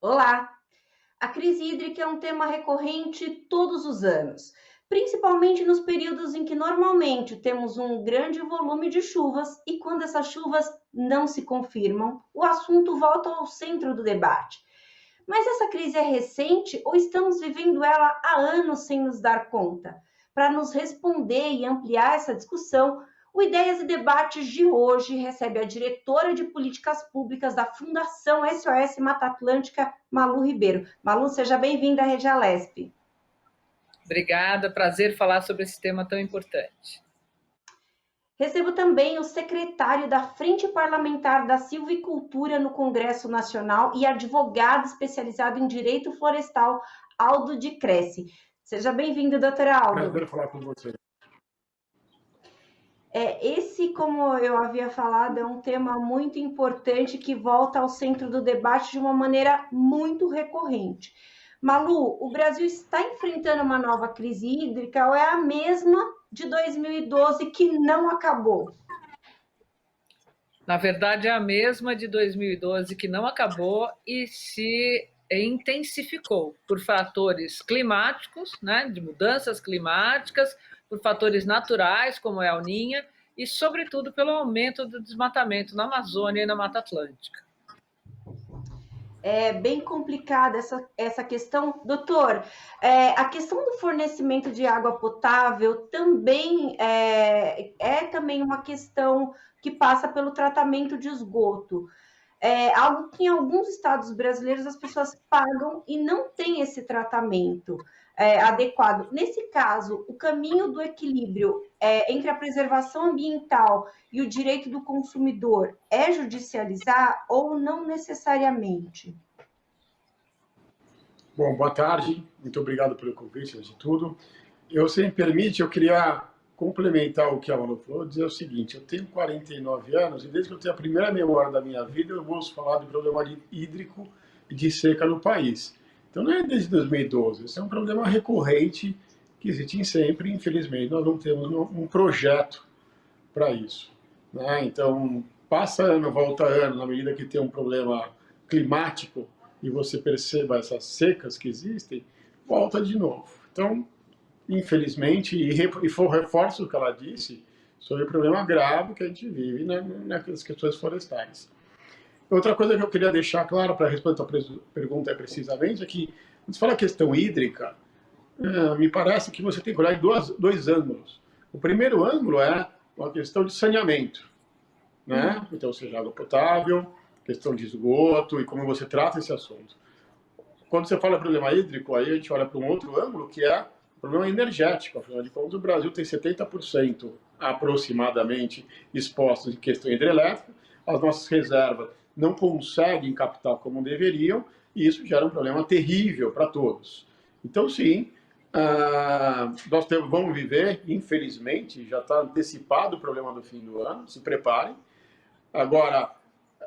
Olá! A crise hídrica é um tema recorrente todos os anos, principalmente nos períodos em que normalmente temos um grande volume de chuvas e quando essas chuvas não se confirmam, o assunto volta ao centro do debate. Mas essa crise é recente ou estamos vivendo ela há anos sem nos dar conta? Para nos responder e ampliar essa discussão, o Ideias e Debates de hoje recebe a diretora de Políticas Públicas da Fundação SOS Mata Atlântica, Malu Ribeiro. Malu, seja bem-vinda à Rede Alesp. Obrigada, prazer falar sobre esse tema tão importante. Recebo também o secretário da Frente Parlamentar da Silvicultura no Congresso Nacional e advogado especializado em Direito Florestal, Aldo de Cresce. Seja bem-vindo, doutora Aldo. Prazer falar com você. Esse, como eu havia falado, é um tema muito importante que volta ao centro do debate de uma maneira muito recorrente. Malu, o Brasil está enfrentando uma nova crise hídrica ou é a mesma de 2012 que não acabou? Na verdade, é a mesma de 2012 que não acabou e se intensificou por fatores climáticos, né, de mudanças climáticas, por fatores naturais, como é a Ninha, e, sobretudo, pelo aumento do desmatamento na Amazônia e na Mata Atlântica. É bem complicada essa questão. Doutor, a questão do fornecimento de água potável também é também uma questão que passa pelo tratamento de esgoto. Algo que em alguns estados brasileiros as pessoas pagam e não tem esse tratamento adequado. Nesse caso, o caminho do equilíbrio entre a preservação ambiental e o direito do consumidor é judicializar ou não necessariamente? Bom, boa tarde, muito obrigado pelo convite, antes de tudo. Se me permite, eu queria complementar o que a Malu falou, dizer o seguinte: eu tenho 49 anos e desde que eu tenho a primeira memória da minha vida, eu ouço falar de problema hídrico e de seca no país. Então não é desde 2012, esse é um problema recorrente que existe sempre, infelizmente nós não temos um projeto para isso, né? Então, passa ano, volta ano, na medida que tem um problema climático e você perceba essas secas que existem, volta de novo. Então, infelizmente, e reforço o que ela disse sobre o problema grave que a gente vive nas questões florestais. Outra coisa que eu queria deixar claro para responder a tua pergunta precisamente é que, quando se fala questão hídrica, me parece que você tem que olhar em dois ângulos. O primeiro ângulo é uma questão de saneamento, né? Então, seja água potável, questão de esgoto e como você trata esse assunto. Quando você fala problema hídrico, aí a gente olha para um outro ângulo, que é o problema energético. Afinal de contas, o Brasil tem 70% aproximadamente expostos em questão hidrelétrica, as nossas reservas não conseguem captar como deveriam, e isso gera um problema terrível para todos. Então, sim, nós vamos viver, infelizmente, já está antecipado o problema do fim do ano, se preparem. Agora,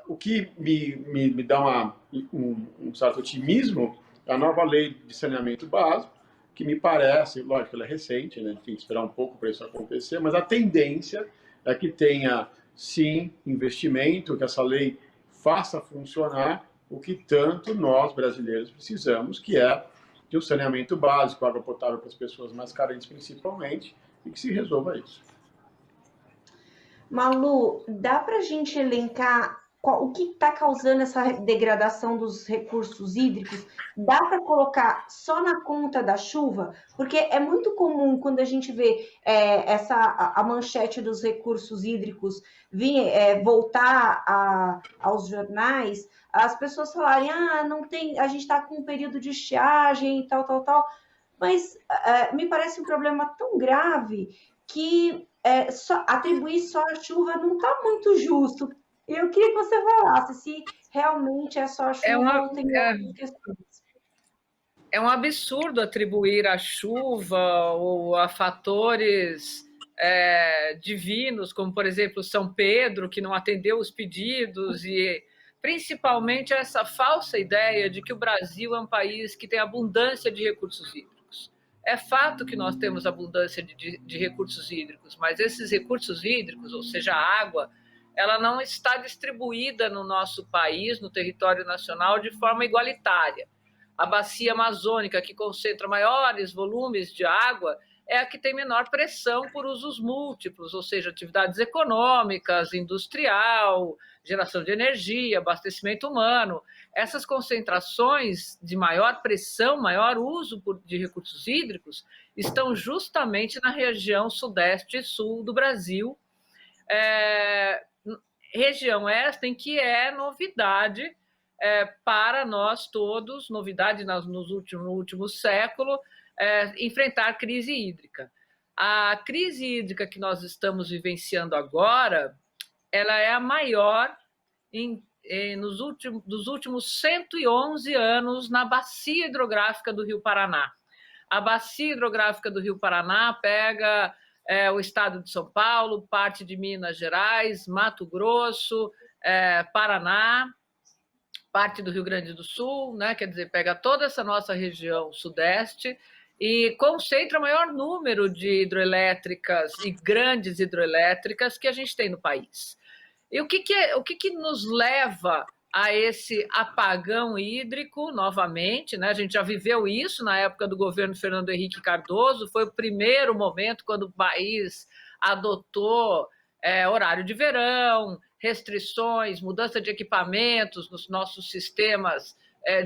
o que me dá um certo otimismo é a nova lei de saneamento básico, que me parece, lógico, ela é recente, né? Tem que esperar um pouco para isso acontecer, mas a tendência é que tenha, sim, investimento, que essa lei faça funcionar o que tanto nós, brasileiros, precisamos, que é de um saneamento básico, água potável para as pessoas mais carentes, principalmente, e que se resolva isso. Malu, dá para a gente elencar o que está causando essa degradação dos recursos hídricos? Dá para colocar só na conta da chuva? Porque é muito comum quando a gente vê a manchete dos recursos hídricos voltar aos jornais, as pessoas falarem, não tem, a gente está com um período de estiagem e tal, tal, tal. Mas me parece um problema tão grave que atribuir só a chuva não está muito justo. Eu queria que você falasse se realmente é só a chuva ou tem outras questões. É um absurdo atribuir a chuva ou a fatores divinos, como, por exemplo, São Pedro, que não atendeu os pedidos, e principalmente essa falsa ideia de que o Brasil é um país que tem abundância de recursos hídricos. É fato que nós temos abundância de recursos hídricos, mas esses recursos hídricos, ou seja, a água, ela não está distribuída no nosso país, no território nacional, de forma igualitária. A bacia amazônica, que concentra maiores volumes de água, é a que tem menor pressão por usos múltiplos, ou seja, atividades econômicas, industrial, geração de energia, abastecimento humano. Essas concentrações de maior pressão, maior uso de recursos hídricos, estão justamente na região sudeste e sul do Brasil, região esta em que é novidade para nós todos, novidade no último século, enfrentar crise hídrica. A crise hídrica que nós estamos vivenciando agora, ela é a maior dos últimos 111 anos na bacia hidrográfica do Rio Paraná. A bacia hidrográfica do Rio Paraná pega o estado de São Paulo, parte de Minas Gerais, Mato Grosso, Paraná, parte do Rio Grande do Sul, né? Quer dizer, pega toda essa nossa região sudeste e concentra o maior número de hidroelétricas e grandes hidroelétricas que a gente tem no país. E o que nos leva a esse apagão hídrico novamente, né? A gente já viveu isso na época do governo Fernando Henrique Cardoso, foi o primeiro momento quando o país adotou horário de verão, restrições, mudança de equipamentos nos nossos sistemas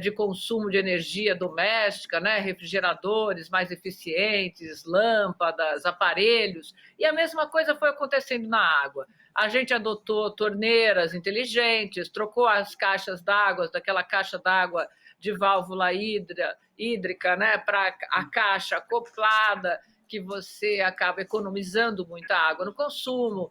de consumo de energia doméstica, né? Refrigeradores mais eficientes, lâmpadas, aparelhos, e a mesma coisa foi acontecendo na água. A gente adotou torneiras inteligentes, trocou as caixas d'água, daquela caixa d'água de válvula hídrica, né, para a caixa acoplada, que você acaba economizando muita água no consumo.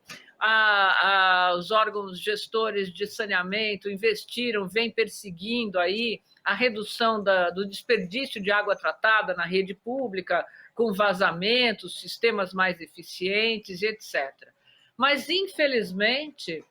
Os órgãos gestores de saneamento investiram, vêm perseguindo aí a redução do desperdício de água tratada na rede pública, com vazamentos, sistemas mais eficientes, etc. Mas, infelizmente,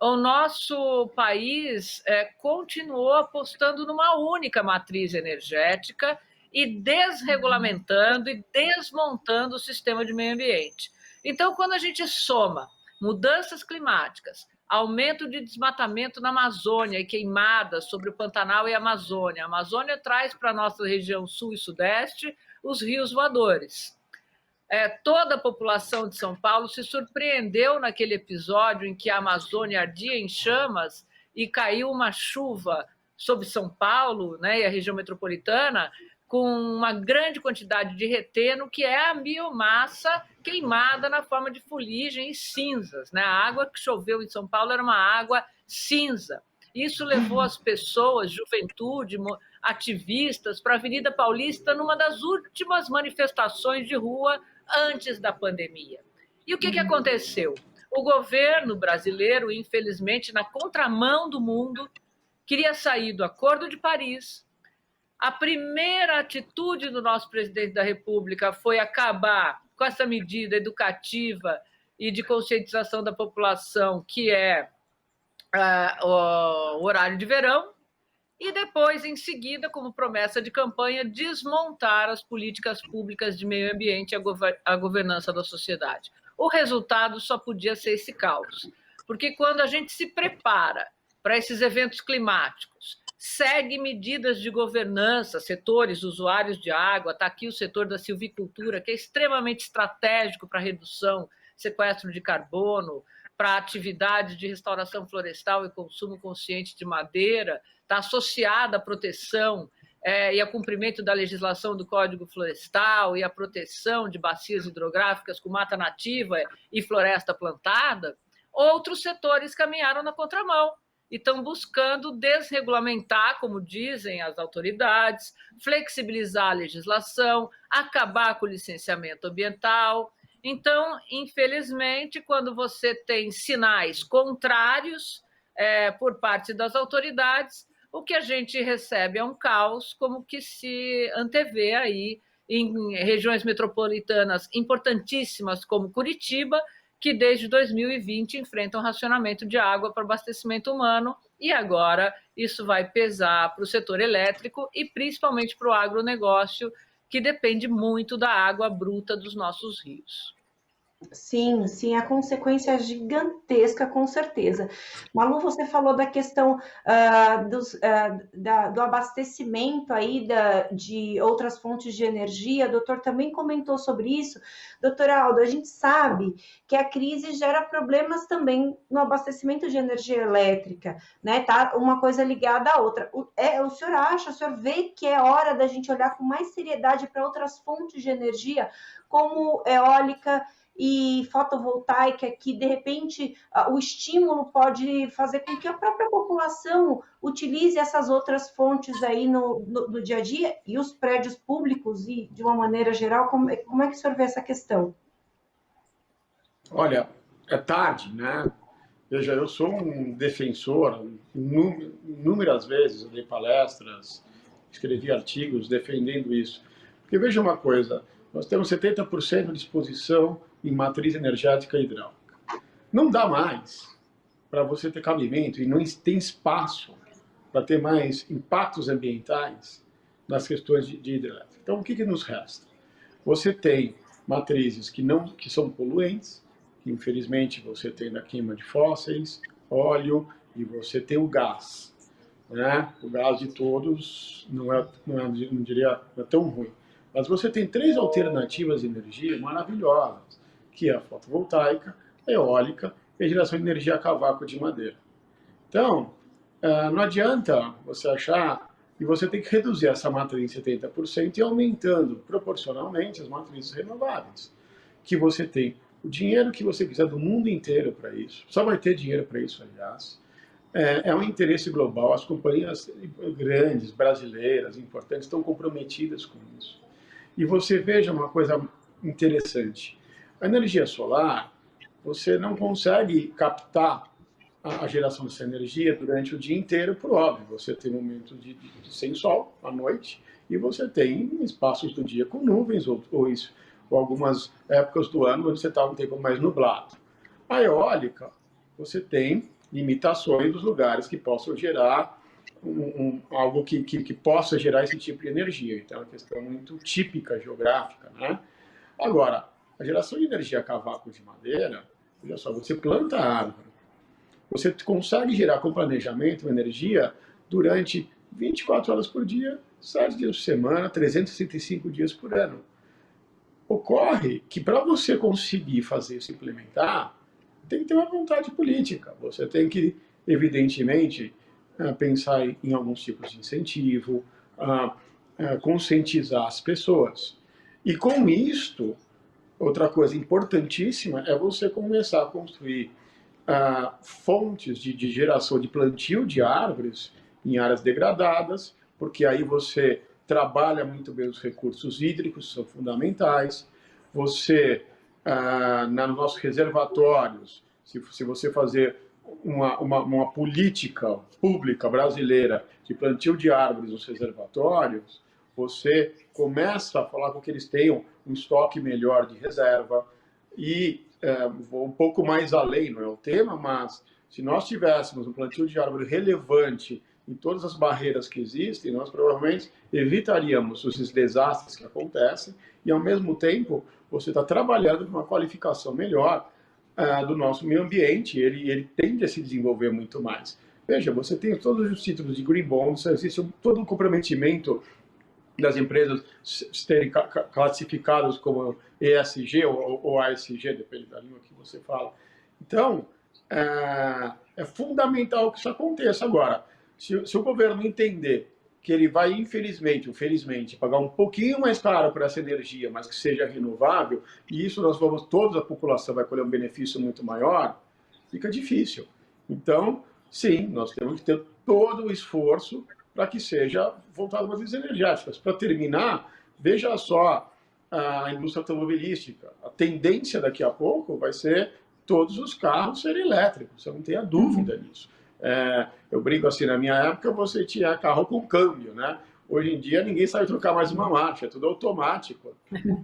o nosso país continuou apostando numa única matriz energética e desregulamentando e desmontando o sistema de meio ambiente. Então, quando a gente soma mudanças climáticas, aumento de desmatamento na Amazônia e queimadas sobre o Pantanal e a Amazônia traz para a nossa região sul e sudeste os rios voadores. Toda a população de São Paulo se surpreendeu naquele episódio em que a Amazônia ardia em chamas e caiu uma chuva sobre São Paulo, né, e a região metropolitana, com uma grande quantidade de reteno, que é a biomassa queimada na forma de fuligem e cinzas, né? A água que choveu em São Paulo era uma água cinza. Isso levou as pessoas, juventude, ativistas, para a Avenida Paulista numa das últimas manifestações de rua antes da pandemia. E o que aconteceu? O governo brasileiro, infelizmente, na contramão do mundo, queria sair do Acordo de Paris. A primeira atitude do nosso presidente da República foi acabar com essa medida educativa e de conscientização da população, que é o horário de verão, e depois, em seguida, como promessa de campanha, desmontar as políticas públicas de meio ambiente e a governança da sociedade. O resultado só podia ser esse caos, porque quando a gente se prepara para esses eventos climáticos, segue medidas de governança, setores, usuários de água, está aqui o setor da silvicultura, que é extremamente estratégico para a redução, sequestro de carbono, para atividades de restauração florestal e consumo consciente de madeira, está associada à proteção e ao cumprimento da legislação do Código Florestal e à proteção de bacias hidrográficas com mata nativa e floresta plantada. Outros setores caminharam na contramão e estão buscando desregulamentar, como dizem as autoridades, flexibilizar a legislação, acabar com o licenciamento ambiental. Então, infelizmente, quando você tem sinais contrários por parte das autoridades, o que a gente recebe é um caos, como que se antevê aí em regiões metropolitanas importantíssimas como Curitiba, que desde 2020 enfrentam racionamento de água para abastecimento humano, e agora isso vai pesar para o setor elétrico e principalmente para o agronegócio, que depende muito da água bruta dos nossos rios. Sim, sim, a consequência é gigantesca, com certeza. Malu, você falou da questão do abastecimento aí de outras fontes de energia. O doutor também comentou sobre isso. Doutor Aldo, a gente sabe que a crise gera problemas também no abastecimento de energia elétrica, né? Tá uma coisa ligada à outra. O senhor acha, o senhor vê que é hora da gente olhar com mais seriedade para outras fontes de energia, como eólica e fotovoltaica, que de repente o estímulo pode fazer com que a própria população utilize essas outras fontes aí no dia a dia, e os prédios públicos, e de uma maneira geral, como é que o senhor vê essa questão? Olha, é tarde, né? Veja, eu sou um defensor, inúmeras vezes eu dei palestras, escrevi artigos defendendo isso. Porque veja uma coisa, nós temos 70% de exposição em matriz energética hidráulica. Não dá mais para você ter cabimento e não tem espaço para ter mais impactos ambientais nas questões de hidrelétrica. Então, o que nos resta? Você tem matrizes que são poluentes, que infelizmente você tem da queima de fósseis, óleo, e você tem o gás. Né? O gás de todos não diria, não é tão ruim. Mas você tem três alternativas de energia maravilhosas, que é a fotovoltaica, a eólica e a geração de energia a vácuo de madeira. Então, não adianta você achar que você tem que reduzir essa matriz em 70% e aumentando proporcionalmente as matrizes renováveis. Que você tem o dinheiro que você quiser do mundo inteiro para isso. Só vai ter dinheiro para isso, aliás. É um interesse global. As companhias grandes, brasileiras, importantes, estão comprometidas com isso. E você veja uma coisa interessante. A energia solar, você não consegue captar a geração dessa energia durante o dia inteiro, por óbvio. Você tem momentos sem sol à noite e você tem espaços do dia com nuvens ou algumas épocas do ano onde você está um tempo mais nublado. A eólica, você tem limitações dos lugares que possam gerar algo que possa gerar esse tipo de energia. Então, é uma questão muito típica, geográfica. Né? Agora, a geração de energia a cavaco de madeira, olha só, você planta a árvore, você consegue gerar com planejamento energia durante 24 horas por dia, 7 dias por semana, 365 dias por ano. Ocorre que para você conseguir fazer isso implementar, tem que ter uma vontade política. Você tem que, evidentemente, pensar em alguns tipos de incentivo, conscientizar as pessoas. E com isto, outra coisa importantíssima é você começar a construir fontes de geração de plantio de árvores em áreas degradadas, porque aí você trabalha muito bem os recursos hídricos, são fundamentais. Você, nos nossos reservatórios, se você fazer uma política pública brasileira de plantio de árvores nos reservatórios, você começa a falar com que eles tenham um estoque melhor de reserva e vou um pouco mais além, não é o tema, mas se nós tivéssemos um plantio de árvore relevante em todas as barreiras que existem, nós provavelmente evitaríamos esses desastres que acontecem e, ao mesmo tempo, você está trabalhando com uma qualificação melhor do nosso meio ambiente, ele tende a se desenvolver muito mais. Veja, você tem todos os títulos de Green Bonds, existe todo um comprometimento das empresas serem classificadas como ESG ou ASG, depende da língua que você fala. Então, é fundamental que isso aconteça. Agora, se o governo entender que ele vai, infelizmente ou felizmente, pagar um pouquinho mais caro por essa energia, mas que seja renovável, e isso toda a população vai colher um benefício muito maior, fica difícil. Então, sim, nós temos que ter todo o esforço para que seja voltado para as energéticas. Para terminar, veja só a indústria automobilística. A tendência daqui a pouco vai ser todos os carros serem elétricos, você não tenha dúvida nisso. Eu brinco assim, na minha época você tinha carro com câmbio, né? Hoje em dia ninguém sabe trocar mais uma marcha, é tudo automático.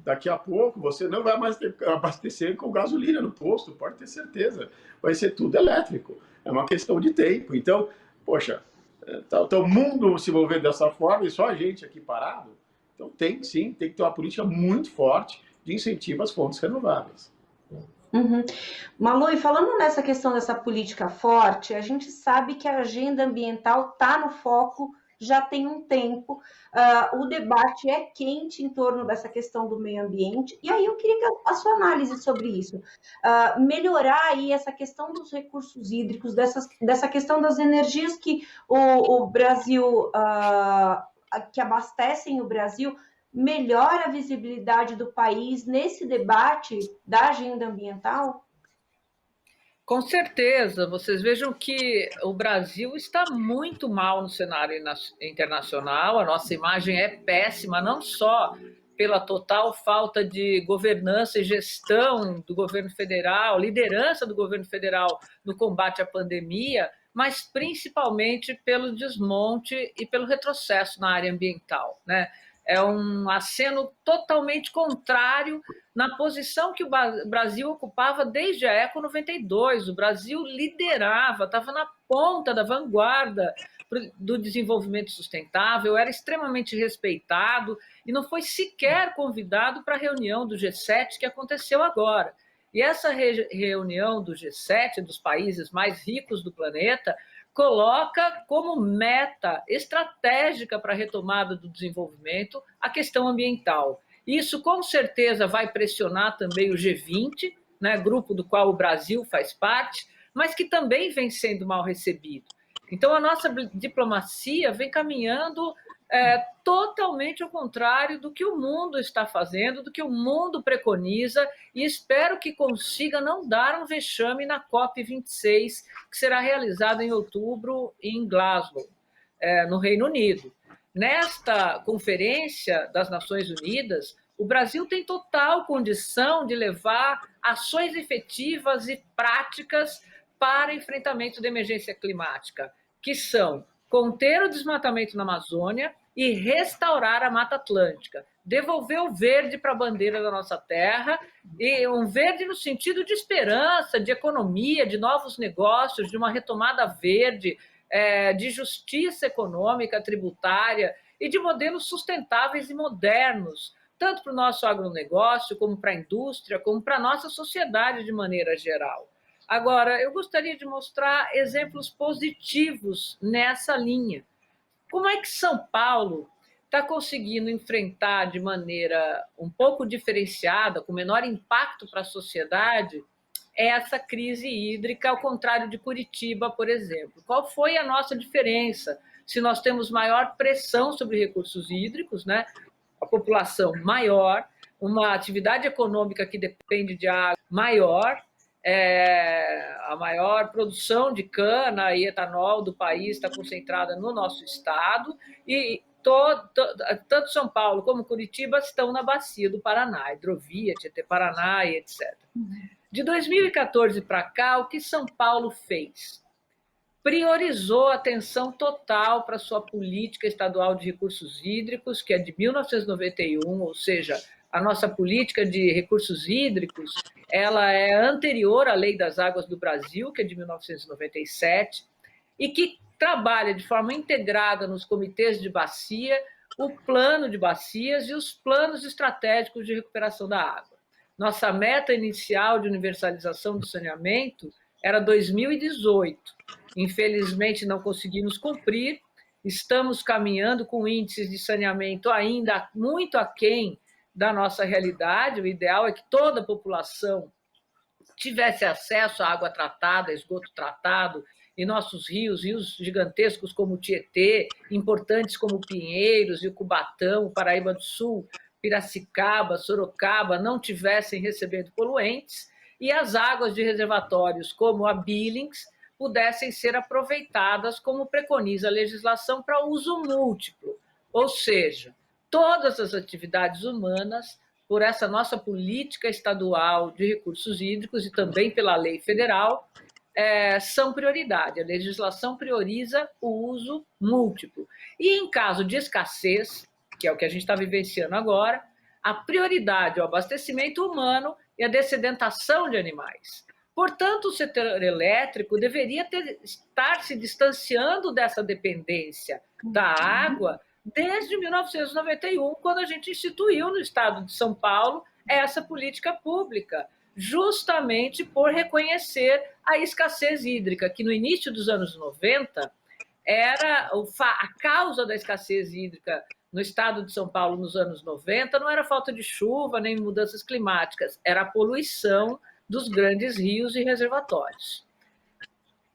Daqui a pouco você não vai mais abastecer com gasolina no posto, pode ter certeza. Vai ser tudo elétrico. É uma questão de tempo. Então, poxa, tá o mundo se envolvendo dessa forma e só a gente aqui parado. Então tem que ter uma política muito forte de incentivo às fontes renováveis. Uhum. Malu, e falando nessa questão dessa política forte, a gente sabe que a agenda ambiental está no foco já tem um tempo. O debate é quente em torno dessa questão do meio ambiente, e aí eu queria que a sua análise sobre isso. Melhorar aí essa questão dos recursos hídricos, dessa questão das energias que o Brasil, que abastecem o Brasil, melhora a visibilidade do país nesse debate da agenda ambiental? Com certeza, vocês vejam que o Brasil está muito mal no cenário internacional, a nossa imagem é péssima, não só pela total falta de governança e gestão do governo federal, liderança do governo federal no combate à pandemia, mas principalmente pelo desmonte e pelo retrocesso na área ambiental, né? É um aceno totalmente contrário na posição que o Brasil ocupava desde a Eco 92. O Brasil liderava, estava na ponta da vanguarda do desenvolvimento sustentável, era extremamente respeitado e não foi sequer convidado para a reunião do G7 que aconteceu agora. E essa reunião do G7, dos países mais ricos do planeta, coloca como meta estratégica para a retomada do desenvolvimento a questão ambiental. Isso com certeza vai pressionar também o G20, né, grupo do qual o Brasil faz parte, mas que também vem sendo mal recebido. Então, a nossa diplomacia vem caminhando totalmente ao contrário do que o mundo está fazendo, do que o mundo preconiza, e espero que consiga não dar um vexame na COP26, que será realizada em outubro em Glasgow, no Reino Unido. Nesta conferência das Nações Unidas, o Brasil tem total condição de levar ações efetivas e práticas para enfrentamento da emergência climática, que são conter o desmatamento na Amazônia e restaurar a Mata Atlântica, devolver o verde para a bandeira da nossa terra, e um verde no sentido de esperança, de economia, de novos negócios, de uma retomada verde, de justiça econômica, tributária e de modelos sustentáveis e modernos, tanto para o nosso agronegócio, como para a indústria, como para a nossa sociedade de maneira geral. Agora, eu gostaria de mostrar exemplos positivos nessa linha. Como é que São Paulo está conseguindo enfrentar de maneira um pouco diferenciada, com menor impacto para a sociedade, essa crise hídrica, ao contrário de Curitiba, por exemplo? Qual foi a nossa diferença? Se nós temos maior pressão sobre recursos hídricos, né? A população maior, uma atividade econômica que depende de água maior, a maior produção de cana e etanol do país está concentrada no nosso estado, e tanto São Paulo como Curitiba estão na bacia do Paraná, hidrovia, Tietê-Paraná e etc. De 2014 para cá, o que São Paulo fez? Priorizou atenção total para sua política estadual de recursos hídricos, que é de 1991, ou seja, a nossa política de recursos hídricos, ela é anterior à Lei das Águas do Brasil, que é de 1997, e que trabalha de forma integrada nos comitês de bacia, o plano de bacias e os planos estratégicos de recuperação da água. Nossa meta inicial de universalização do saneamento era 2018. Infelizmente, não conseguimos cumprir. Estamos caminhando com índices de saneamento ainda muito aquém da nossa realidade. O ideal é que toda a população tivesse acesso à água tratada, esgoto tratado, e nossos rios gigantescos como o Tietê, importantes como o Pinheiros e o Cubatão, o Paraíba do Sul, Piracicaba, Sorocaba, não tivessem recebendo poluentes, e as águas de reservatórios como a Billings pudessem ser aproveitadas como preconiza a legislação para uso múltiplo, ou seja, todas as atividades humanas, por essa nossa política estadual de recursos hídricos e também pela lei federal, são prioridade. A legislação prioriza o uso múltiplo. E em caso de escassez, que é o que a gente está vivenciando agora, a prioridade é o abastecimento humano e a dessedentação de animais. Portanto, o setor elétrico deveria estar se distanciando dessa dependência da água desde 1991, quando a gente instituiu no estado de São Paulo essa política pública, justamente por reconhecer a escassez hídrica, que no início dos anos 90 era a causa da escassez hídrica no estado de São Paulo nos anos 90 não era falta de chuva nem mudanças climáticas, era a poluição dos grandes rios e reservatórios.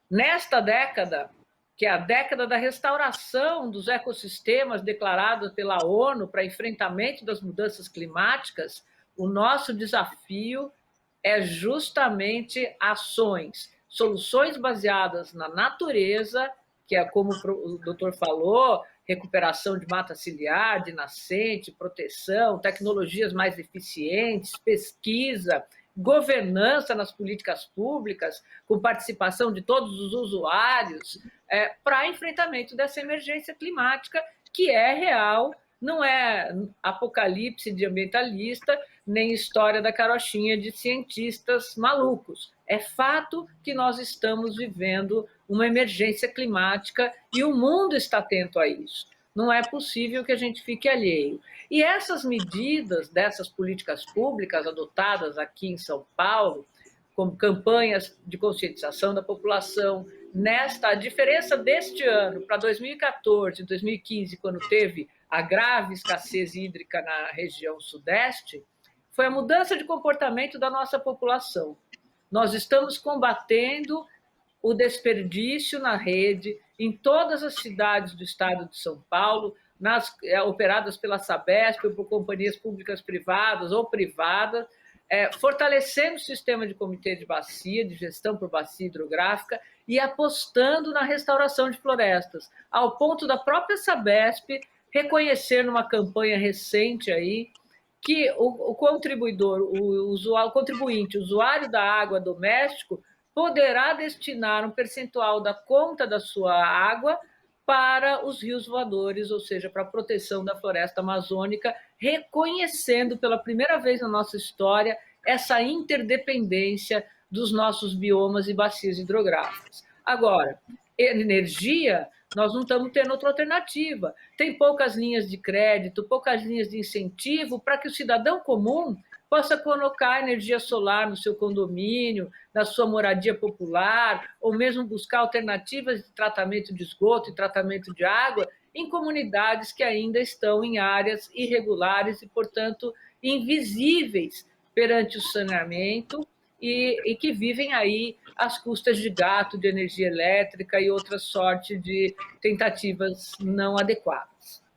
Nesta década, que é a década da restauração dos ecossistemas declarada pela ONU para enfrentamento das mudanças climáticas, o nosso desafio é justamente ações, soluções baseadas na natureza, que é como o doutor falou, recuperação de mata ciliar, de nascente, proteção, tecnologias mais eficientes, pesquisa, governança nas políticas públicas, com participação de todos os usuários, para enfrentamento dessa emergência climática, que é real, não é apocalipse de ambientalista, nem história da carochinha de cientistas malucos. É fato que nós estamos vivendo uma emergência climática e o mundo está atento a isso. Não é possível que a gente fique alheio. E essas medidas dessas políticas públicas adotadas aqui em São Paulo, como campanhas de conscientização da população, a diferença deste ano para 2014, 2015, quando teve a grave escassez hídrica na região sudeste, foi a mudança de comportamento da nossa população. Nós estamos combatendo o desperdício na rede, em todas as cidades do estado de São Paulo, operadas pela Sabesp, ou por companhias públicas privadas ou privadas, fortalecendo o sistema de comitê de bacia, de gestão por bacia hidrográfica, e apostando na restauração de florestas, ao ponto da própria Sabesp reconhecer numa campanha recente aí que o contribuinte, usuário da água doméstico, poderá destinar um percentual da conta da sua água para os rios voadores, ou seja, para a proteção da floresta amazônica, reconhecendo pela primeira vez na nossa história essa interdependência dos nossos biomas e bacias hidrográficas. Agora, energia, nós não estamos tendo outra alternativa. Tem poucas linhas de crédito, poucas linhas de incentivo para que o cidadão comum possa colocar energia solar no seu condomínio, na sua moradia popular, ou mesmo buscar alternativas de tratamento de esgoto e tratamento de água em comunidades que ainda estão em áreas irregulares e, portanto, invisíveis perante o saneamento e que vivem aí às custas de gasto, de energia elétrica e outra sorte de tentativas não adequadas.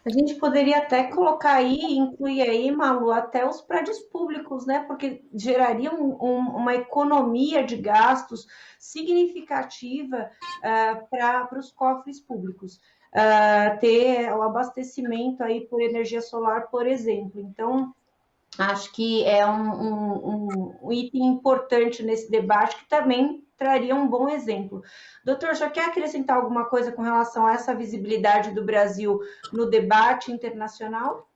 A gente poderia até colocar aí, incluir aí, Malu, até os prédios públicos, né? Porque geraria uma economia de gastos significativa para os cofres públicos. Ter o abastecimento aí por energia solar, por exemplo. Então, acho que é um item importante nesse debate que também traria um bom exemplo. Doutor, já quer acrescentar alguma coisa com relação a essa visibilidade do Brasil no debate internacional?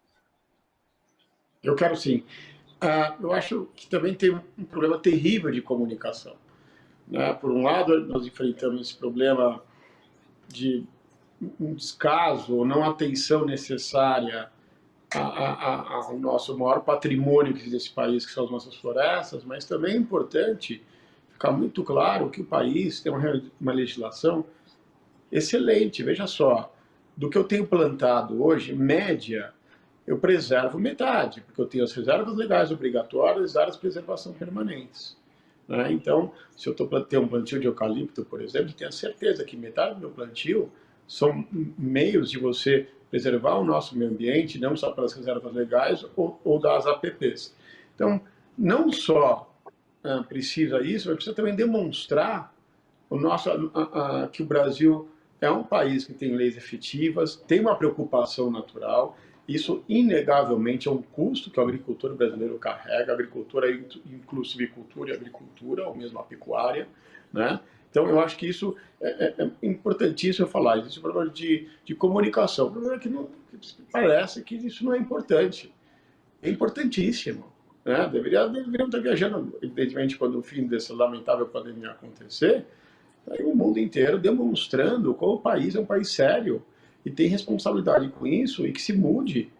Eu quero sim. Eu acho que também tem um problema terrível de comunicação. Né? Por um lado, nós enfrentamos esse problema de um descaso ou não atenção necessária ao nosso maior patrimônio que desse país, que são as nossas florestas, mas também é importante ficar muito claro que o país tem uma legislação excelente. Veja só, do que eu tenho plantado hoje, média, eu preservo metade, porque eu tenho as reservas legais obrigatórias e as áreas de preservação permanentes. Né? Então, se eu tenho um plantio de eucalipto, por exemplo, tenho certeza que metade do meu plantio são meios de você preservar o nosso meio ambiente, não só pelas reservas legais ou das APPs. Então, não só precisa isso, mas precisa também demonstrar que o Brasil é um país que tem leis efetivas, tem uma preocupação natural. Isso, inegavelmente, é um custo que o agricultor brasileiro carrega. A agricultura inclui silvicultura e agricultura, ou mesmo a pecuária, né? Então, eu acho que isso é importantíssimo falar. Existe um problema de comunicação. O problema é que parece que isso não é importante. É importantíssimo. Né? Deveriam estar viajando, evidentemente, quando o fim dessa lamentável pandemia acontecer, aí o mundo inteiro demonstrando como o país é um país sério e tem responsabilidade com isso e que se mude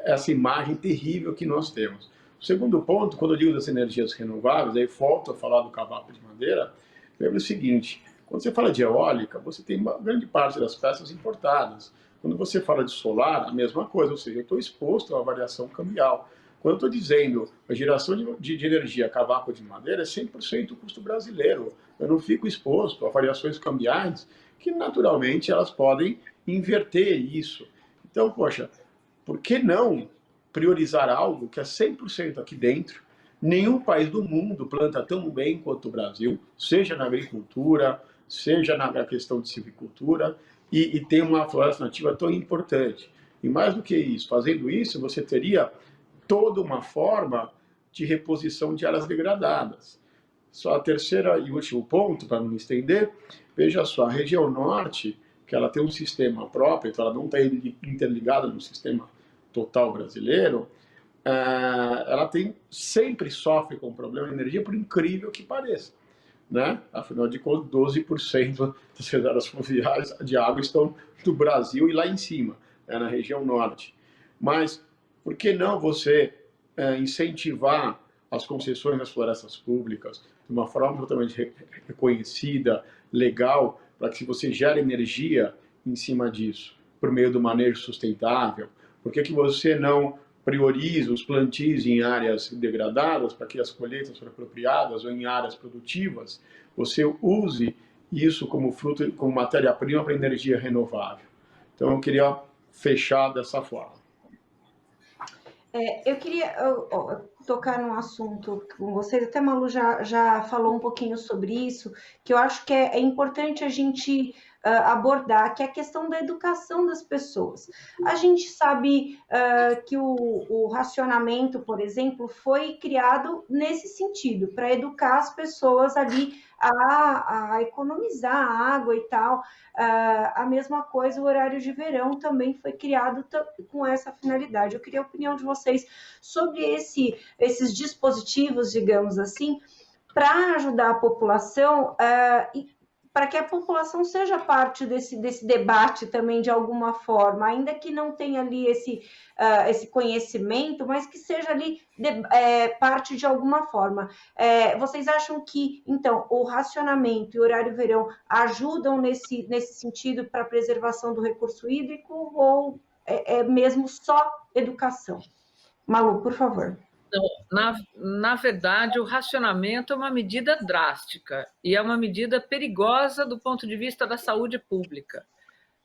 essa imagem terrível que nós temos. O segundo ponto, quando eu digo das energias renováveis, aí volto a falar do cavaco de madeira, lembra o seguinte, quando você fala de eólica, você tem uma grande parte das peças importadas. Quando você fala de solar, a mesma coisa, ou seja, eu estou exposto à variação cambial. Quando eu estou dizendo a geração de energia a cavaco de madeira é 100% custo brasileiro. Eu não fico exposto a variações cambiais que, naturalmente, elas podem inverter isso. Então, poxa, por que não priorizar algo que é 100% aqui dentro? Nenhum país do mundo planta tão bem quanto o Brasil, seja na agricultura, seja na questão de silvicultura, e tem uma floresta nativa tão importante. E mais do que isso, fazendo isso, você teria toda uma forma de reposição de áreas degradadas. Só a terceira e último ponto, para não me estender, veja só, a região norte, que ela tem um sistema próprio, então ela não está interligada no sistema total brasileiro, ela sempre sofre com problema de energia, por incrível que pareça. Né? Afinal de contas, 12% das reservas fluviais de água estão no Brasil e lá em cima, né, na região norte. Mas por que não você incentivar as concessões das florestas públicas de uma forma totalmente reconhecida, legal, para que você gere energia em cima disso, por meio do manejo sustentável? Por que você não prioriza os plantios em áreas degradadas para que as colheitas forem apropriadas, ou em áreas produtivas, você use isso como fruto, como matéria-prima para energia renovável? Então, eu queria fechar dessa forma. Eu queria tocar num assunto com vocês, até a Malu já falou um pouquinho sobre isso, que eu acho que é importante a gente abordar, que é a questão da educação das pessoas. A gente sabe que o racionamento, por exemplo, foi criado nesse sentido, para educar as pessoas ali a economizar a água e tal. A mesma coisa, o horário de verão também foi criado com essa finalidade. Eu queria a opinião de vocês sobre esses dispositivos, digamos assim, para ajudar a população e para que a população seja parte desse debate também de alguma forma, ainda que não tenha ali esse conhecimento, mas que seja ali parte de alguma forma. Vocês acham que, então, o racionamento e o horário verão ajudam nesse sentido para a preservação do recurso hídrico ou é mesmo só educação? Malu, por favor. Na verdade, o racionamento é uma medida drástica e é uma medida perigosa do ponto de vista da saúde pública.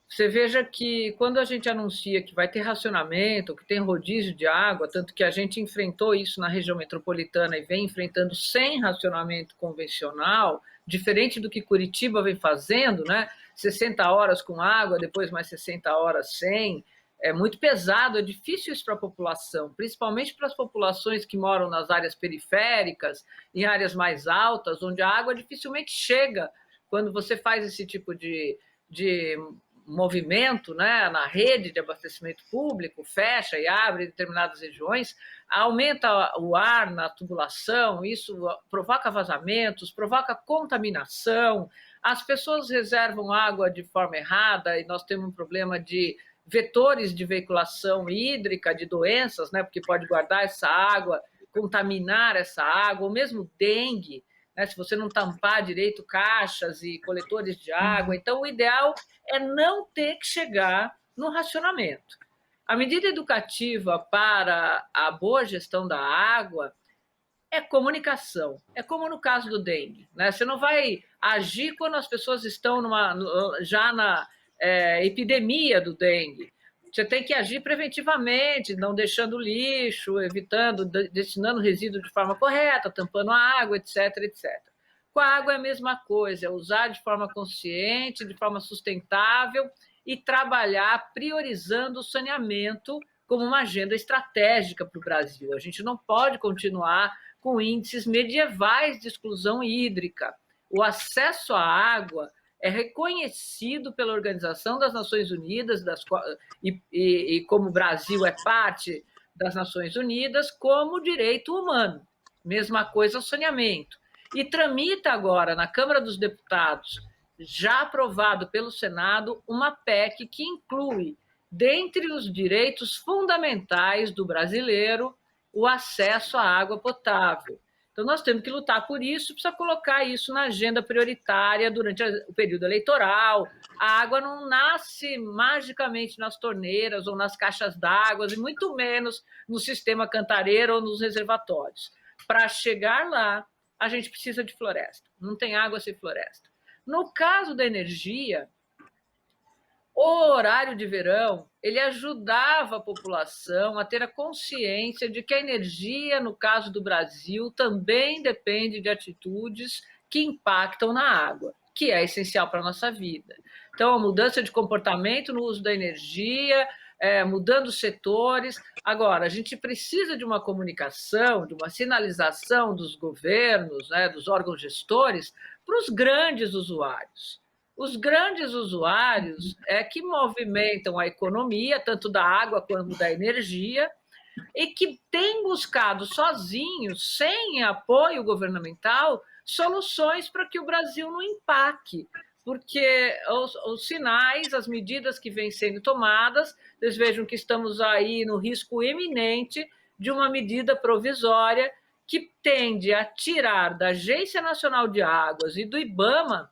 Você veja que quando a gente anuncia que vai ter racionamento, que tem rodízio de água, tanto que a gente enfrentou isso na região metropolitana e vem enfrentando sem racionamento convencional, diferente do que Curitiba vem fazendo, né? 60 horas com água, depois mais 60 horas sem. É muito pesado, é difícil isso para a população, principalmente para as populações que moram nas áreas periféricas, em áreas mais altas, onde a água dificilmente chega quando você faz esse tipo de movimento, né, na rede de abastecimento público, fecha e abre em determinadas regiões, aumenta o ar na tubulação, isso provoca vazamentos, provoca contaminação, as pessoas reservam água de forma errada e nós temos um problema de vetores de veiculação hídrica, de doenças, né, porque pode guardar essa água, contaminar essa água, ou mesmo dengue, né, se você não tampar direito caixas e coletores de água. Então, o ideal é não ter que chegar no racionamento. A medida educativa para a boa gestão da água é comunicação. É como no caso do dengue, né? Você não vai agir quando as pessoas estão já na epidemia do dengue. Você tem que agir preventivamente, não deixando lixo, evitando, destinando resíduo de forma correta, tampando a água, etc, etc. Com a água é a mesma coisa, é usar de forma consciente, de forma sustentável e trabalhar priorizando o saneamento como uma agenda estratégica para o Brasil. A gente não pode continuar com índices medievais de exclusão hídrica. O acesso à água é reconhecido pela Organização das Nações Unidas, e como o Brasil é parte das Nações Unidas, como direito humano. Mesma coisa o saneamento. E tramita agora na Câmara dos Deputados, já aprovado pelo Senado, uma PEC que inclui, dentre os direitos fundamentais do brasileiro, o acesso à água potável. Então, nós temos que lutar por isso, precisa colocar isso na agenda prioritária durante o período eleitoral. A água não nasce magicamente nas torneiras ou nas caixas d'água, e muito menos no sistema cantareiro ou nos reservatórios. Para chegar lá, a gente precisa de floresta. Não tem água sem floresta. No caso da energia, o horário de verão, ele ajudava a população a ter a consciência de que a energia, no caso do Brasil, também depende de atitudes que impactam na água, que é essencial para a nossa vida. Então, a mudança de comportamento no uso da energia, mudando os setores. Agora, a gente precisa de uma comunicação, de uma sinalização dos governos, né, dos órgãos gestores, para os grandes usuários. Os grandes usuários que movimentam a economia, tanto da água quanto da energia, e que têm buscado sozinhos, sem apoio governamental, soluções para que o Brasil não empaque. Porque os sinais, as medidas que vêm sendo tomadas, vocês vejam que estamos aí no risco iminente de uma medida provisória que tende a tirar da Agência Nacional de Águas e do IBAMA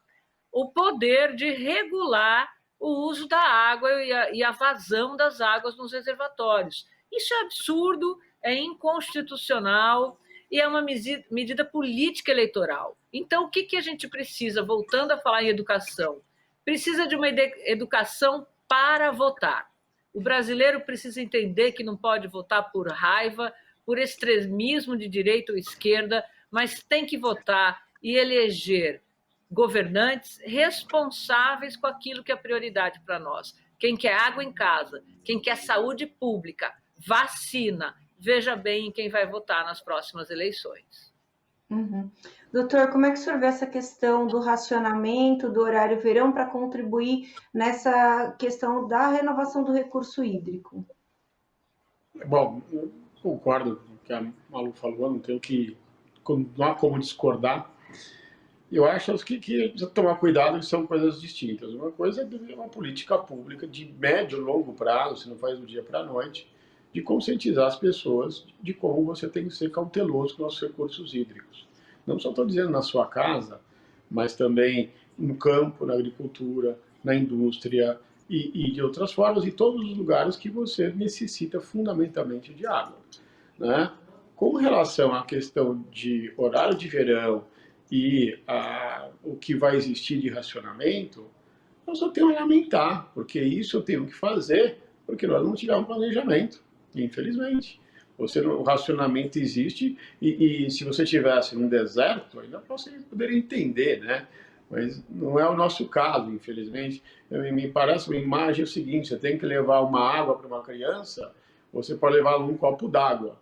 o poder de regular o uso da água e a vazão das águas nos reservatórios. Isso é absurdo, é inconstitucional e é uma medida política eleitoral. Então, o que a gente precisa, voltando a falar em educação? Precisa de uma educação para votar. O brasileiro precisa entender que não pode votar por raiva, por extremismo de direita ou esquerda, mas tem que votar e eleger governantes responsáveis com aquilo que é prioridade para nós. Quem quer água em casa, quem quer saúde pública, vacina, veja bem em quem vai votar nas próximas eleições. Uhum. Doutor, como é que o senhor vê essa questão do racionamento, do horário verão, para contribuir nessa questão da renovação do recurso hídrico? Bom, eu concordo com o que a Malu falou, não há como discordar. Eu acho que precisa tomar cuidado, que são coisas distintas. Uma coisa é uma política pública de médio e longo prazo, você não faz do dia para a noite, de conscientizar as pessoas de como você tem que ser cauteloso com os recursos hídricos. Não só estou dizendo na sua casa, mas também no campo, na agricultura, na indústria e de outras formas, em todos os lugares que você necessita fundamentalmente de água, né? Com relação à questão de horário de verão, e o que vai existir de racionamento, eu só tenho a lamentar, porque isso eu tenho que fazer, porque nós não tivemos planejamento, infelizmente. O racionamento existe, e se você estivesse num deserto, ainda poderia entender, né? Mas não é o nosso caso, infelizmente. Me parece uma imagem o seguinte: você tem que levar uma água para uma criança, você pode levar um copo d'água.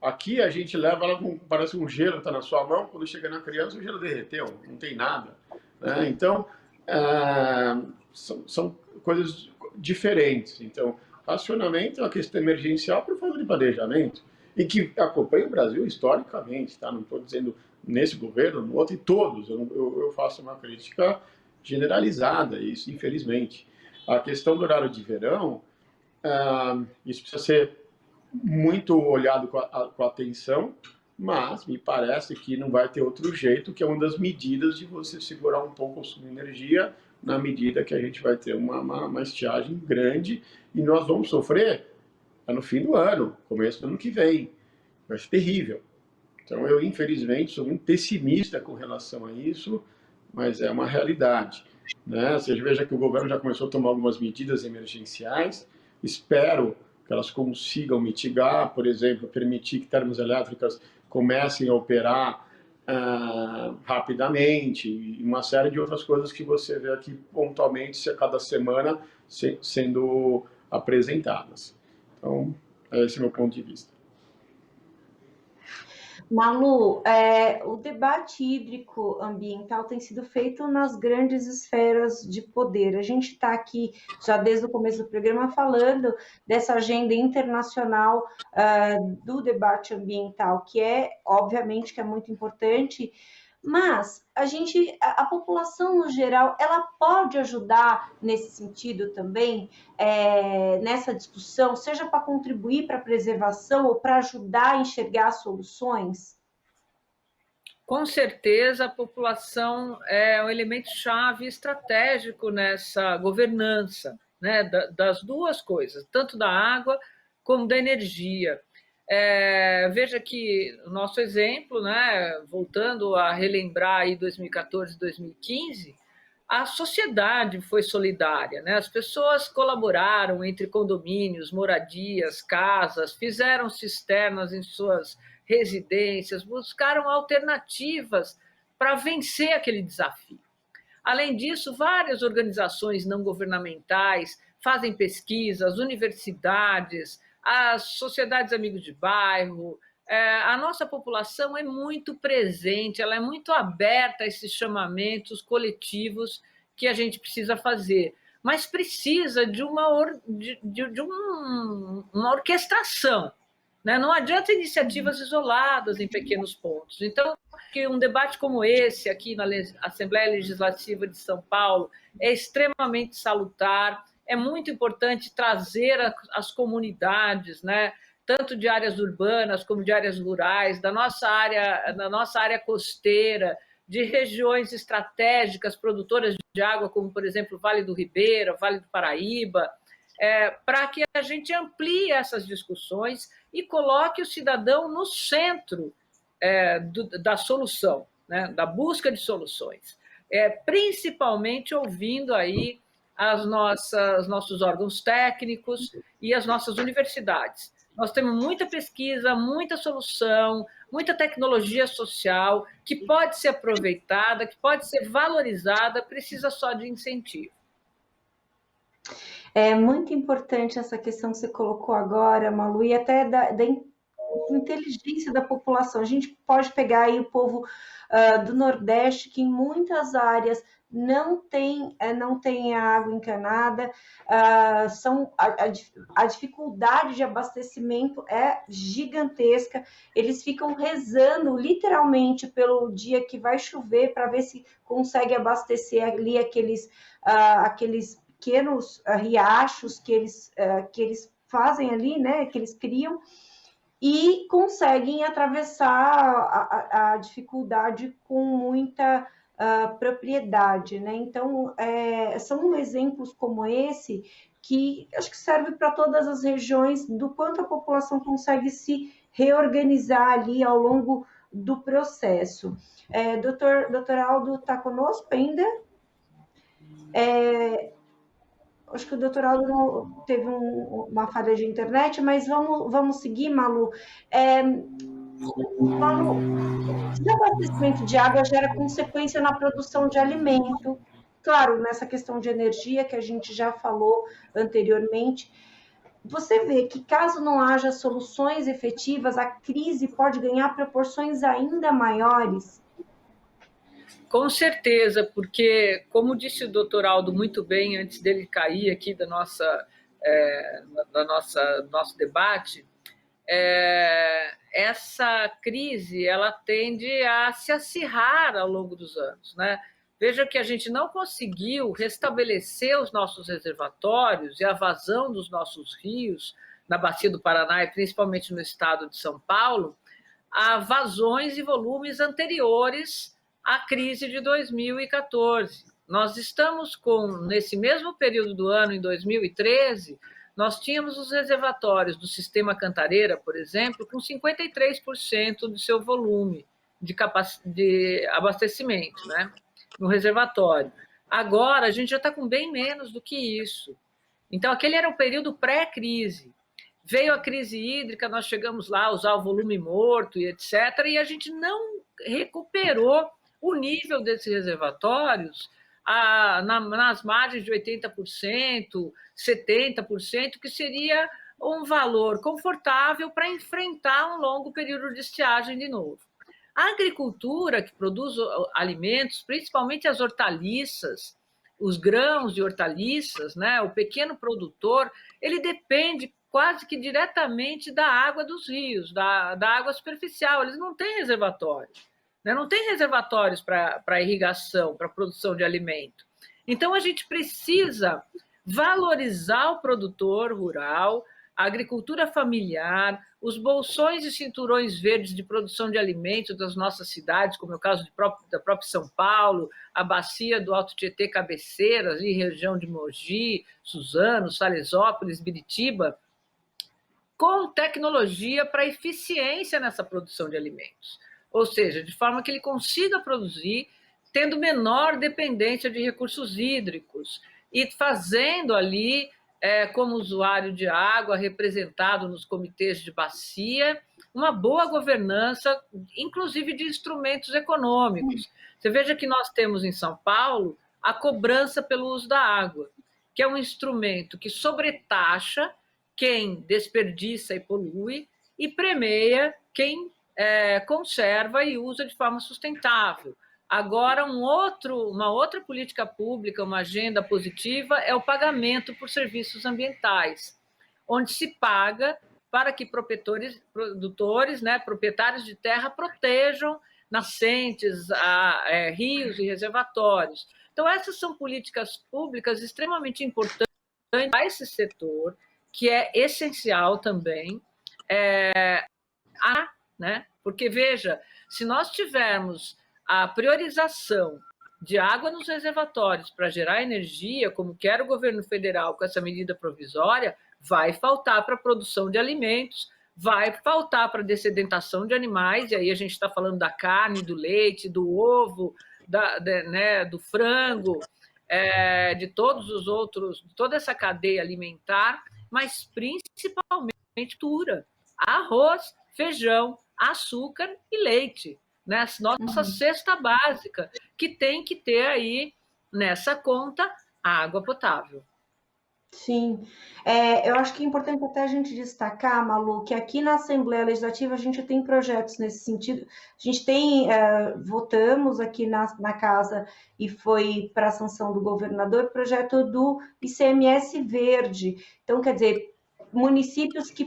Aqui a gente leva ela com, parece um gelo, está na sua mão, quando chega na criança o gelo derreteu, não tem nada, né? Então, são coisas diferentes. Então, racionamento é uma questão emergencial por falta de planejamento, e que acompanha o Brasil historicamente, tá? Não estou dizendo nesse governo, no outro, e todos. Eu faço uma crítica generalizada, isso, infelizmente. A questão do horário de verão, isso precisa ser muito olhado com atenção, mas me parece que não vai ter outro jeito, que é uma das medidas de você segurar um pouco o consumo de energia, na medida que a gente vai ter uma estiagem grande, e nós vamos sofrer no fim do ano, começo do ano que vem. Vai ser terrível. Então eu, infelizmente, sou muito pessimista com relação a isso, mas é uma realidade, né? Você veja que o governo já começou a tomar algumas medidas emergenciais, espero que elas consigam mitigar, por exemplo, permitir que termoelétricas comecem a operar rapidamente, e uma série de outras coisas que você vê aqui pontualmente a cada semana sendo apresentadas. Então, esse é o meu ponto de vista. Malu, o debate hídrico ambiental tem sido feito nas grandes esferas de poder. A gente está aqui, já desde o começo do programa, falando dessa agenda internacional do debate ambiental, que obviamente, que é muito importante, Mas a população no geral, ela pode ajudar nesse sentido também, nessa discussão, seja para contribuir para a preservação ou para ajudar a enxergar soluções? Com certeza, a população é um elemento chave estratégico nessa governança, né, das duas coisas, tanto da água como da energia. Veja que o nosso exemplo, né, voltando a relembrar aí 2014, 2015, a sociedade foi solidária, né? As pessoas colaboraram entre condomínios, moradias, casas, fizeram cisternas em suas residências, buscaram alternativas para vencer aquele desafio. Além disso, várias organizações não governamentais fazem pesquisas, universidades, as sociedades amigos de bairro. A nossa população é muito presente, ela é muito aberta a esses chamamentos coletivos que a gente precisa fazer, mas precisa de uma orquestração, né? Não adianta iniciativas isoladas em pequenos pontos. Então, que um debate como esse aqui na Assembleia Legislativa de São Paulo é extremamente salutar, é muito importante trazer as comunidades, né, tanto de áreas urbanas como de áreas rurais, da nossa área costeira, de regiões estratégicas produtoras de água, como, por exemplo, o Vale do Ribeira, Vale do Paraíba, para que a gente amplie essas discussões e coloque o cidadão no centro da solução, né, da busca de soluções, principalmente ouvindo aí nossos órgãos técnicos e as nossas universidades. Nós temos muita pesquisa, muita solução, muita tecnologia social que pode ser aproveitada, que pode ser valorizada, precisa só de incentivo. É muito importante essa questão que você colocou agora, Malu, e até da inteligência da população. A gente pode pegar aí o povo do Nordeste, que em muitas áreas não tem água encanada, a dificuldade de abastecimento é gigantesca, eles ficam rezando literalmente pelo dia que vai chover para ver se consegue abastecer ali aqueles pequenos riachos que eles fazem ali, né, que eles criam, e conseguem atravessar a dificuldade com muita propriedade, né? Então, são exemplos como esse que acho que serve para todas as regiões do quanto a população consegue se reorganizar ali ao longo do processo. Doutor Aldo está conosco ainda? Acho que o doutor Aldo teve uma falha de internet, mas vamos seguir, Malu. Malu, o desabastecimento de água gera consequência na produção de alimento. Claro, nessa questão de energia que a gente já falou anteriormente. Você vê que caso não haja soluções efetivas, a crise pode ganhar proporções ainda maiores. Com certeza, porque, como disse o doutor Aldo muito bem antes dele cair aqui nosso debate, essa crise ela tende a se acirrar ao longo dos anos, né? Veja que a gente não conseguiu restabelecer os nossos reservatórios e a vazão dos nossos rios na Bacia do Paraná e principalmente no estado de São Paulo, a vazões e volumes anteriores à crise de 2014. Nós estamos nesse mesmo período do ano, em 2013, nós tínhamos os reservatórios do Sistema Cantareira, por exemplo, com 53% do seu volume de abastecimento, né, no reservatório. Agora, a gente já está com bem menos do que isso. Então, aquele era um período pré-crise. Veio a crise hídrica, nós chegamos lá a usar o volume morto e etc., e a gente não recuperou o nível desses reservatórios nas margens de 80%, 70%, que seria um valor confortável para enfrentar um longo período de estiagem de novo. A agricultura, que produz alimentos, principalmente as hortaliças, os grãos de hortaliças, né, o pequeno produtor, ele depende quase que diretamente da água dos rios, da água superficial, eles não têm reservatório. né? Não tem reservatórios para irrigação, para produção de alimento. Então, a gente precisa valorizar o produtor rural, a agricultura familiar, os bolsões e cinturões verdes de produção de alimentos das nossas cidades, como é o caso da própria São Paulo, a bacia do Alto Tietê Cabeceiras, ali, região de Mogi, Suzano, Salesópolis, Biritiba, com tecnologia para eficiência nessa produção de alimentos. Ou seja, de forma que ele consiga produzir tendo menor dependência de recursos hídricos e fazendo ali, como usuário de água, representado nos comitês de bacia, uma boa governança, inclusive de instrumentos econômicos. Você veja que nós temos em São Paulo a cobrança pelo uso da água, que é um instrumento que sobretaxa quem desperdiça e polui e premia quem conserva e usa de forma sustentável. Agora, uma outra política pública, uma agenda positiva, é o pagamento por serviços ambientais, onde se paga para que produtores, né, proprietários de terra protejam nascentes, rios e reservatórios. Então, essas são políticas públicas extremamente importantes para esse setor, que é essencial também, né? Porque, veja, se nós tivermos a priorização de água nos reservatórios para gerar energia, como quer o governo federal com essa medida provisória, vai faltar para a produção de alimentos, vai faltar para a dessedentação de animais, e aí a gente está falando da carne, do leite, do ovo, né, do frango, de todos os outros, de toda essa cadeia alimentar, mas principalmente cultura, arroz, feijão, açúcar e leite, né? Nossa cesta básica, que tem que ter aí nessa conta água potável. Sim, eu acho que é importante até a gente destacar, Malu, que aqui na Assembleia Legislativa a gente tem projetos nesse sentido. A gente tem, votamos aqui na casa e foi para a sanção do governador o projeto do ICMS verde. Então, quer dizer, municípios que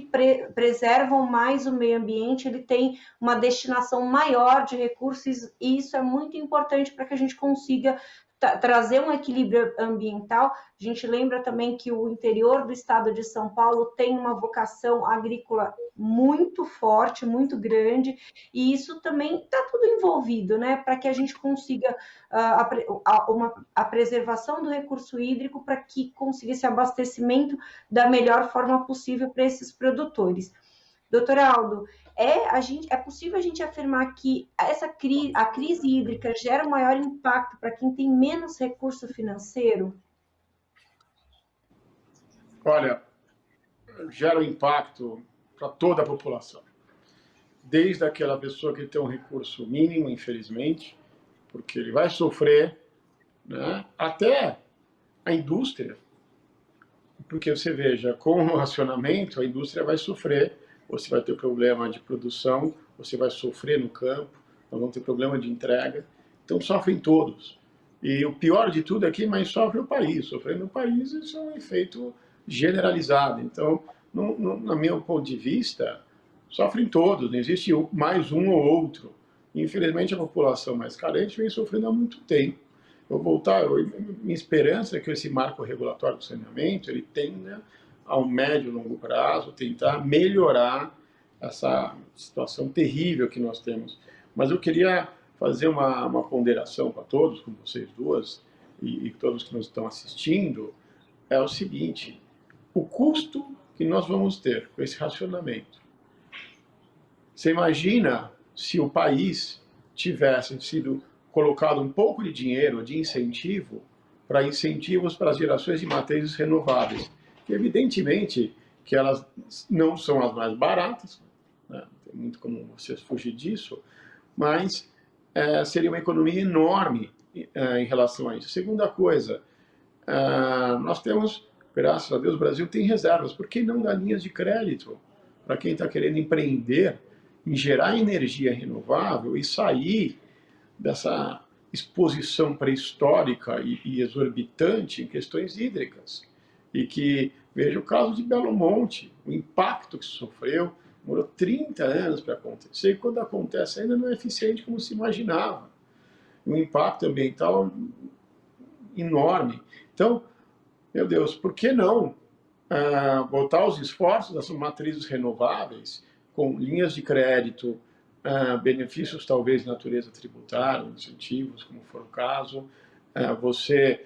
preservam mais o meio ambiente, ele tem uma destinação maior de recursos, e isso é muito importante para que a gente consiga trazer um equilíbrio ambiental. A gente lembra também que o interior do estado de São Paulo tem uma vocação agrícola muito forte, muito grande, e isso também está tudo envolvido, né, para que a gente consiga a preservação do recurso hídrico, para que consiga esse abastecimento da melhor forma possível para esses produtores. Doutor Aldo, é possível a gente afirmar que a crise hídrica gera um maior impacto para quem tem menos recurso financeiro? Olha, gera um impacto para toda a população. Desde aquela pessoa que tem um recurso mínimo, infelizmente, porque ele vai sofrer, né, até a indústria. Porque você veja, com o racionamento, a indústria vai sofrer, você vai ter problema de produção, você vai sofrer no campo, nós vamos ter problema de entrega. Então, sofrem todos. E o pior de tudo é que mais sofre o país. Sofrendo o país, isso é um efeito generalizado. Então, no meu ponto de vista, sofrem todos, não existe mais um ou outro. Infelizmente, a população mais carente vem sofrendo há muito tempo. Minha esperança é que esse marco regulatório do saneamento, ele tenda, ao médio e longo prazo, tentar melhorar essa situação terrível que nós temos. Mas eu queria fazer uma ponderação para todos, com vocês duas, e todos que nos estão assistindo, é o seguinte: o custo que nós vamos ter com esse racionamento. Você imagina se o país tivesse sido colocado um pouco de dinheiro, de incentivo, para incentivos para as gerações de matrizes renováveis. Evidentemente que elas não são as mais baratas, né? Tem muito como você fugir disso, mas seria uma economia enorme em relação a isso. Segunda coisa, nós temos, graças a Deus, o Brasil tem reservas. Por que não dar linhas de crédito para quem está querendo empreender em gerar energia renovável e sair dessa exposição pré-histórica e exorbitante em questões hídricas? E que, veja o caso de Belo Monte, o impacto que sofreu, Demorou 30 anos para acontecer, e quando acontece ainda não é eficiente como se imaginava. Um impacto ambiental enorme. Então, meu Deus, por que não botar os esforços das matrizes renováveis com linhas de crédito, benefícios talvez de natureza tributária, incentivos, como for o caso, você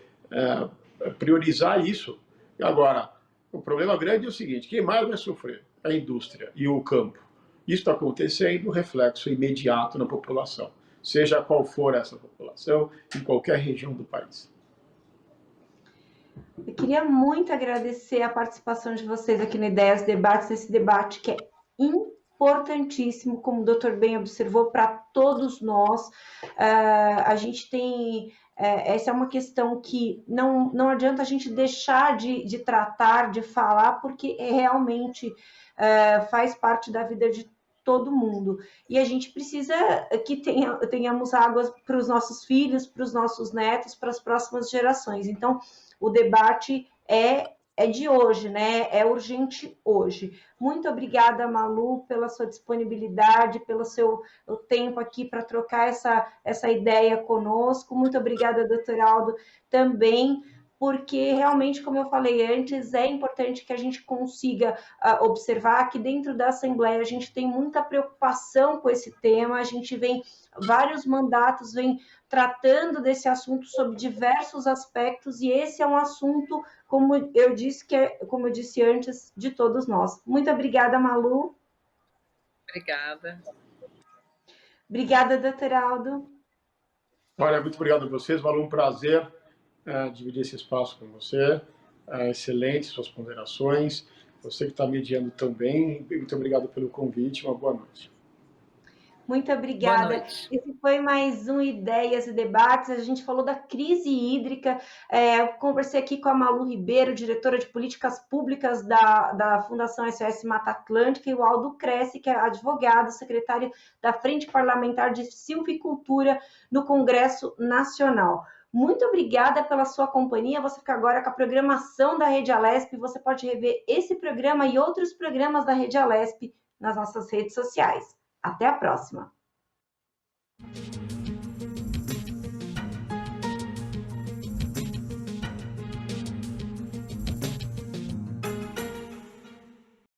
priorizar isso. E agora, o problema grande é o seguinte, quem mais vai sofrer? A indústria e o campo. Isso está acontecendo, reflexo imediato na população, seja qual for essa população, em qualquer região do país. Eu queria muito agradecer a participação de vocês aqui no Ideias Debates, esse debate que é importantíssimo, como o doutor bem observou, para todos nós. A gente tem... essa é uma questão que não adianta a gente deixar de tratar, de falar, porque realmente faz parte da vida de todo mundo. E a gente precisa que tenhamos águas para os nossos filhos, para os nossos netos, para as próximas gerações. Então, o debate é de hoje, né? É urgente hoje. Muito obrigada, Malu, pela sua disponibilidade, pelo seu tempo aqui para trocar essa ideia conosco. Muito obrigada, doutor Aldo, também, porque realmente, como eu falei antes, é importante que a gente consiga observar que dentro da Assembleia a gente tem muita preocupação com esse tema, a gente vem, vários mandatos vem tratando desse assunto sob diversos aspectos, e esse é um assunto, como eu disse, como eu disse antes, de todos nós. Muito obrigada, Malu. Obrigada. Obrigada, doutor Aldo. Olha, muito obrigado a vocês, valeu um prazer dividir esse espaço com você. Excelente suas ponderações. Você que está mediando tão bem, muito obrigado pelo convite, uma boa noite. Muito obrigada. Esse foi mais um Ideias e Debates. A gente falou da crise hídrica. Conversei aqui com a Malu Ribeiro, diretora de políticas públicas da Fundação SOS Mata Atlântica, e o Aldo Cresce, que é advogado, secretário da Frente Parlamentar de Silvicultura no Congresso Nacional. Muito obrigada pela sua companhia. Você fica agora com a programação da Rede Alesp. Você pode rever esse programa e outros programas da Rede Alesp nas nossas redes sociais. Até a próxima!